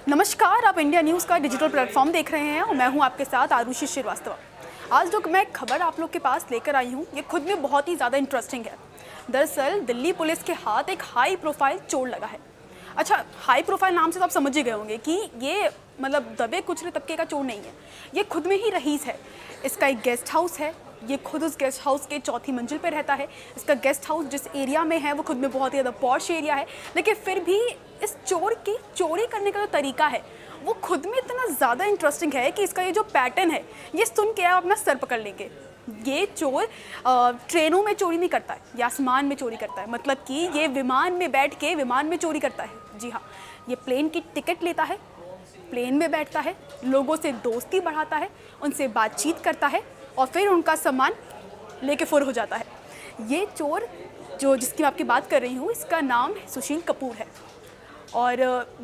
नमस्कार, आप India news का डिजिटल प्लेटफॉर्म देख रहे हैं और मैं हूं आपके साथ आरुषि श्रीवास्तव। आज जो मैं खबर आप लोग के पास लेकर आई हूं, ये खुद में बहुत ही ज़्यादा इंटरेस्टिंग है। दरअसल दिल्ली पुलिस के हाथ एक हाई प्रोफाइल चोर लगा है। अच्छा, हाई प्रोफाइल नाम से तो आप समझ ही गए होंगे कि ये मतलब दबे कुचले तबके का चोर नहीं है, ये खुद में ही रईस है। इसका एक गेस्ट हाउस है, ये खुद उस गेस्ट हाउस के चौथी मंजिल पर रहता है। इसका गेस्ट हाउस जिस एरिया में है वो खुद में बहुत ही ज़्यादा पॉश एरिया है, लेकिन फिर भी इस चोर की चोरी करने का जो तरीका है वो खुद में इतना ज़्यादा इंटरेस्टिंग है कि इसका ये जो पैटर्न है ये सुन के आप अपना सर पकड़ लेंगे। ये चोर ट्रेनों में चोरी नहीं करता है या आसमान में चोरी करता है, मतलब कि ये विमान में बैठ के विमान में चोरी करता है। जी हाँ, ये प्लेन की टिकट लेता है, प्लेन में बैठता है, लोगों से दोस्ती बढ़ाता है, उनसे बातचीत करता है और फिर उनका सामान लेके फुर हो जाता है। ये चोर जो जिसकी मैं आपकी बात कर रही हूँ, इसका नाम सुशील कपूर है। और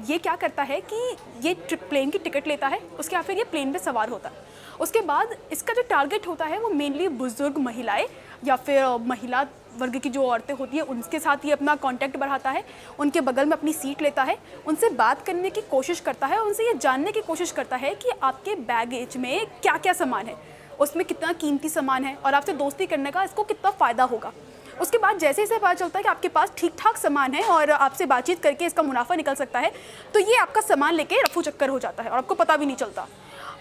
ये क्या करता है कि ये प्लेन की टिकट लेता है, उसके बाद फिर ये प्लेन पे सवार होता है। उसके बाद इसका जो टारगेट होता है वो मेनली बुजुर्ग महिलाएं या फिर महिला वर्ग की जो औरतें होती हैं उनके साथ ये अपना कांटेक्ट बढ़ाता है, उनके बगल में अपनी सीट लेता है, उनसे बात करने की कोशिश करता है, उनसे ये जानने की कोशिश करता है कि आपके बैगेज में क्या क्या सामान है, उसमें कितना कीमती सामान है और आपसे दोस्ती करने का इसको कितना फ़ायदा होगा। उसके बाद जैसे इसे पता चलता है कि आपके पास ठीक ठाक सामान है और आपसे बातचीत करके इसका मुनाफा निकल सकता है, तो ये आपका सामान लेके रफू चक्कर हो जाता है और आपको पता भी नहीं चलता।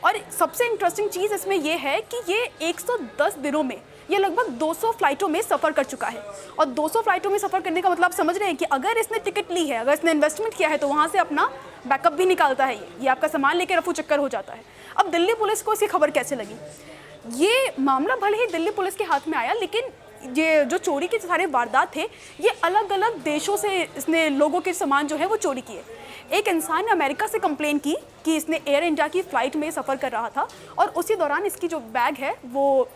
और सबसे इंटरेस्टिंग चीज़ इसमें यह है कि ये 110 दिनों में ये लगभग 200 फ्लाइटों में सफ़र कर चुका है। और 200 फ्लाइटों में सफ़र करने का मतलब आप समझ रहे हैं कि अगर इसने टिकट ली है, अगर इसने इन्वेस्टमेंट किया है, तो वहाँ से अपना बैकअप भी निकालता है। ये आपका सामान लेके रफू चक्कर हो जाता है। अब दिल्ली पुलिस को इसकी खबर कैसे लगी? ये मामला भले ही दिल्ली पुलिस के हाथ में आया, लेकिन ये जो चोरी के सारे वारदात थे ये अलग अलग देशों से इसने लोगों के सामान जो है वो चोरी किए। एक इंसान ने अमेरिका से कंप्लेन की कि इसने एयर इंडिया की फ़्लाइट में सफ़र कर रहा था और उसी दौरान इसकी जो बैग है वो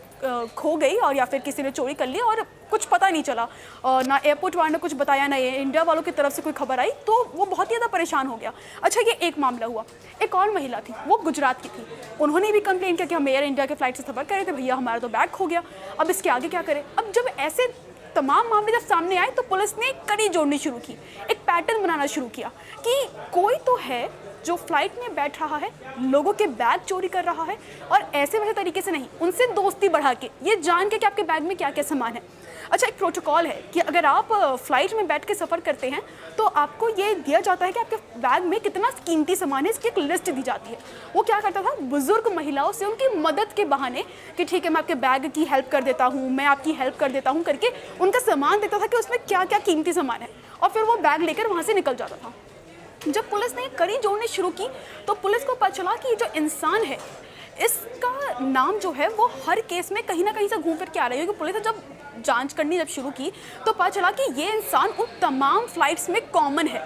खो गई और या फिर किसी ने चोरी कर ली और कुछ पता नहीं चला। ना एयरपोर्ट वालों ने कुछ बताया, ना इंडिया वालों की तरफ से कोई खबर आई, तो वो बहुत ही ज़्यादा परेशान हो गया। अच्छा, ये एक मामला हुआ। एक और महिला थी, वो गुजरात की थी, उन्होंने भी कंप्लेन किया कि हम एयर इंडिया के फ़्लाइट से सफ़र कर रहे थे, भैया हमारा तो बैग खो गया, अब इसके आगे क्या करें। अब जब ऐसे तमाम मामले जब सामने आए तो पुलिस ने कड़ी जोड़नी शुरू की, एक पैटर्न बनाना शुरू किया कि कोई तो है जो फ्लाइट में बैठ रहा है, लोगों के बैग चोरी कर रहा है और ऐसे वैसे तरीके से नहीं, उनसे दोस्ती बढ़ा के, ये जान के कि आपके बैग में क्या क्या सामान है। अच्छा, एक प्रोटोकॉल है कि अगर आप फ्लाइट में बैठ के सफ़र करते हैं तो आपको ये दिया जाता है कि आपके बैग में कितना कीमती सामान है, इसकी एक लिस्ट दी जाती है। वो क्या करता था, बुजुर्ग महिलाओं से उनकी मदद के बहाने कि ठीक है मैं आपके बैग की हेल्प कर देता हूँ, मैं आपकी हेल्प कर देता हूँ करके उनका सामान देता था कि उसमें क्या क्या कीमती सामान है और फिर वो बैग लेकर वहाँ से निकल जाता था। जब पुलिस ने कड़ी जोड़नी शुरू की तो पुलिस को पता चला कि जो इंसान है इसका नाम जो है वो हर केस में कहीं ना कहीं से घूम फिर के आ रही है। क्योंकि पुलिस ने जब जांच करनी शुरू की तो पता चला कि ये इंसान उन तमाम फ्लाइट्स में कॉमन है।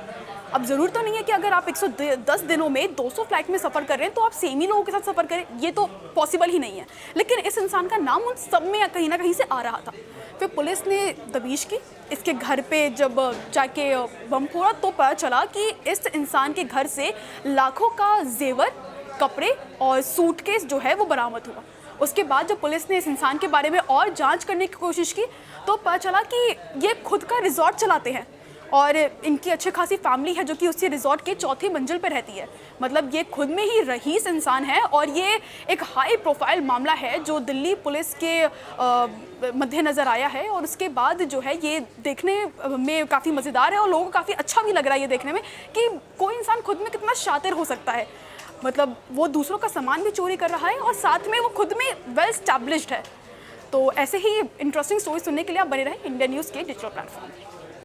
अब ज़रूर तो नहीं है कि अगर आप 110 दिनों में 200 फ्लाइट में सफ़र कर रहे हैं तो आप सेम ही लोगों के साथ सफ़र करें, ये तो पॉसिबल ही नहीं है। लेकिन इस इंसान का नाम उन सब में कहीं ना कहीं से आ रहा था। फिर पुलिस ने तफ्तीश की, इसके घर पे जब जाके बम फोड़ा तो पता चला कि इस इंसान के घर से लाखों का जेवर, कपड़े और सूटकेस जो है वो बरामद हुआ। उसके बाद जब पुलिस ने इस इंसान के बारे में और जांच करने की कोशिश की तो पता चला कि ये खुद का रिजॉर्ट चलाते हैं और इनकी अच्छी खासी फैमिली है जो कि उसी रिजॉर्ट के चौथी मंजिल पर रहती है। मतलब ये खुद में ही रईस इंसान है और ये एक हाई प्रोफाइल मामला है जो दिल्ली पुलिस के मद्देनज़र आया है। और उसके बाद जो है ये देखने में काफ़ी मज़ेदार है और लोगों को काफ़ी अच्छा भी लग रहा है ये देखने में कि कोई इंसान खुद में कितना शातिर हो सकता है। मतलब वो दूसरों का सामान भी चोरी कर रहा है और साथ में वो खुद में वेल स्टैब्लिश्ड है। तो ऐसे ही इंटरेस्टिंग स्टोरी सुनने के लिए आप बने रहें इंडिया न्यूज़ के डिजिटल प्लेटफॉर्म में।